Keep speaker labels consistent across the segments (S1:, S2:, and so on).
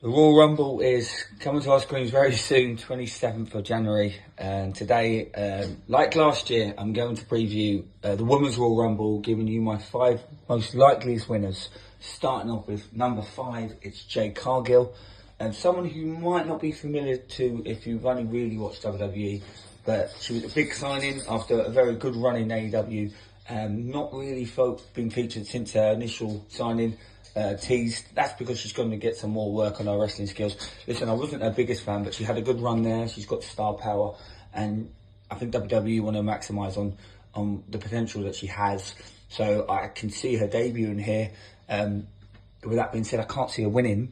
S1: The Royal Rumble is coming to our screens very soon, 27th of January. And today, like last year, I'm going to preview the Women's Royal Rumble, giving you my 5 most likeliest winners. Starting off with number 5, it's Jade Cargill. And someone who you might not be familiar to if you've only really watched WWE, but she was a big signing after a very good run in AEW. Not really been featured since her initial signing. Teased. That's because she's going to get some more work on her wrestling skills. Listen, I wasn't her biggest fan, but she had a good run there. She's got star power, and I think WWE want to maximise on the potential that she has. So I can see her debuting here. With that being said, I can't see her winning,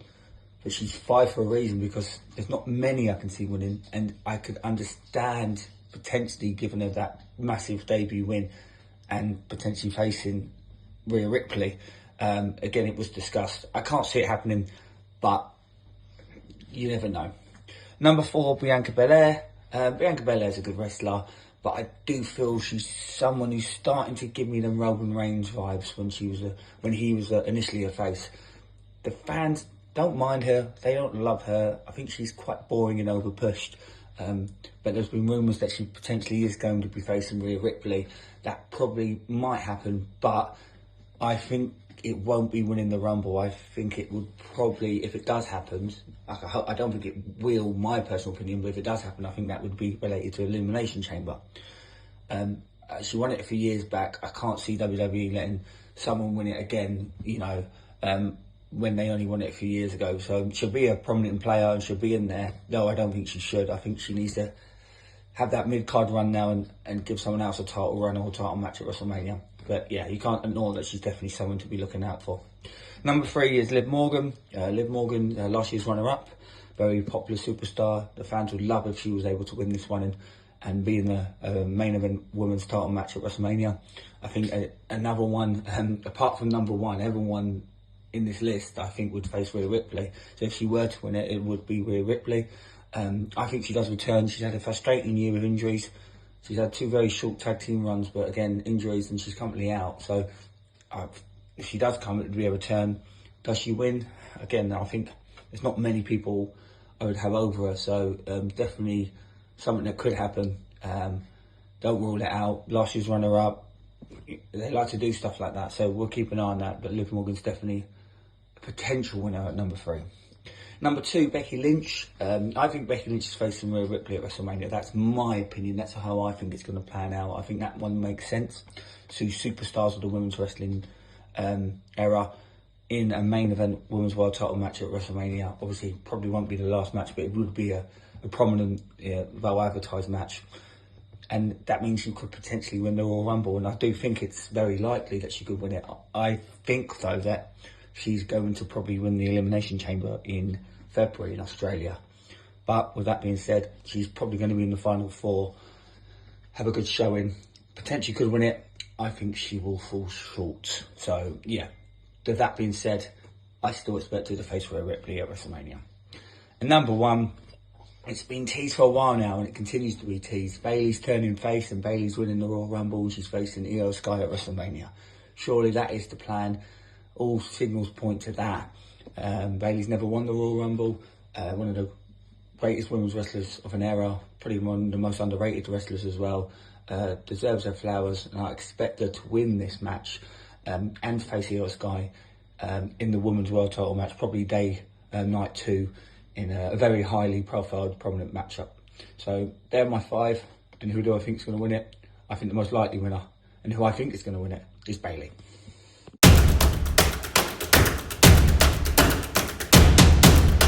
S1: but she's 5 for a reason, because there's not many I can see winning, and I could understand potentially giving her that massive debut win and potentially facing Rhea Ripley. Again, it was discussed. I can't see it happening, but you never know. Number 4, Bianca Belair. Bianca Belair's a good wrestler, but I do feel she's someone who's starting to give me them Roman Reigns vibes when he was initially a face. The fans don't mind her. They don't love her. I think she's quite boring and overpushed. But there's been rumours that she potentially is going to be facing Rhea Ripley. That probably might happen, but I think it won't be winning the Rumble. I think it would probably, if it does happen, I don't think it will, my personal opinion, but if it does happen, I think that would be related to Elimination Chamber. She won it a few years back. I can't see WWE letting someone win it again, when they only won it a few years ago. So she'll be a prominent player and she'll be in there. No, I don't think she should. I think she needs to have that mid-card run now and give someone else a title run or a title match at WrestleMania. But yeah, you can't ignore that she's definitely someone to be looking out for. Number 3 is Liv Morgan. Liv Morgan, last year's runner-up, very popular superstar. The fans would love if she was able to win this one and be in the main event women's title match at WrestleMania. I think another one, apart from number 1, everyone in this list I think would face Rhea Ripley. So if she were to win it, it would be Rhea Ripley. I think she does return. She's had a frustrating year with injuries. She's had 2 very short tag team runs, but again, injuries, and she's currently out. So if she does come, it would be a return. Does she win? Again, I think there's not many people I would have over her. So definitely something that could happen. Don't rule it out. Last year's runner-up. They like to do stuff like that. So we'll keep an eye on that. But Liv Morgan's definitely a potential winner at number 3. Number 2, Becky Lynch. I think Becky Lynch is facing Rhea Ripley at WrestleMania. That's my opinion. That's how I think it's going to plan out. I think that one makes sense. 2 superstars of the women's wrestling era in a main event women's world title match at WrestleMania. Obviously, probably won't be the last match, but it would be a prominent, well-advertised match. And that means she could potentially win the Royal Rumble. And I do think it's very likely that she could win it. I think, though, that she's going to probably win the Elimination Chamber in February in Australia. But with that being said, she's probably going to be in the final 4, have a good showing, potentially could win it. I think she will fall short. So, yeah, with that being said, I still expect her to face Rhea Ripley at WrestleMania. And number 1, it's been teased for a while now, and it continues to be teased. Bayley's turning face, and Bayley's winning the Royal Rumble, and she's facing Io Sky at WrestleMania. Surely that is the plan. All signals point to that. Bayley's never won the Royal Rumble. One of the greatest women's wrestlers of an era, probably one of the most underrated wrestlers as well. Deserves her flowers, and I expect her to win this match and face Io Sky in the women's world title match, probably night 2, in a very highly profiled, prominent matchup. So they're my 5. And who do I think is going to win it? I think the most likely winner, and who I think is going to win it, is Bayley.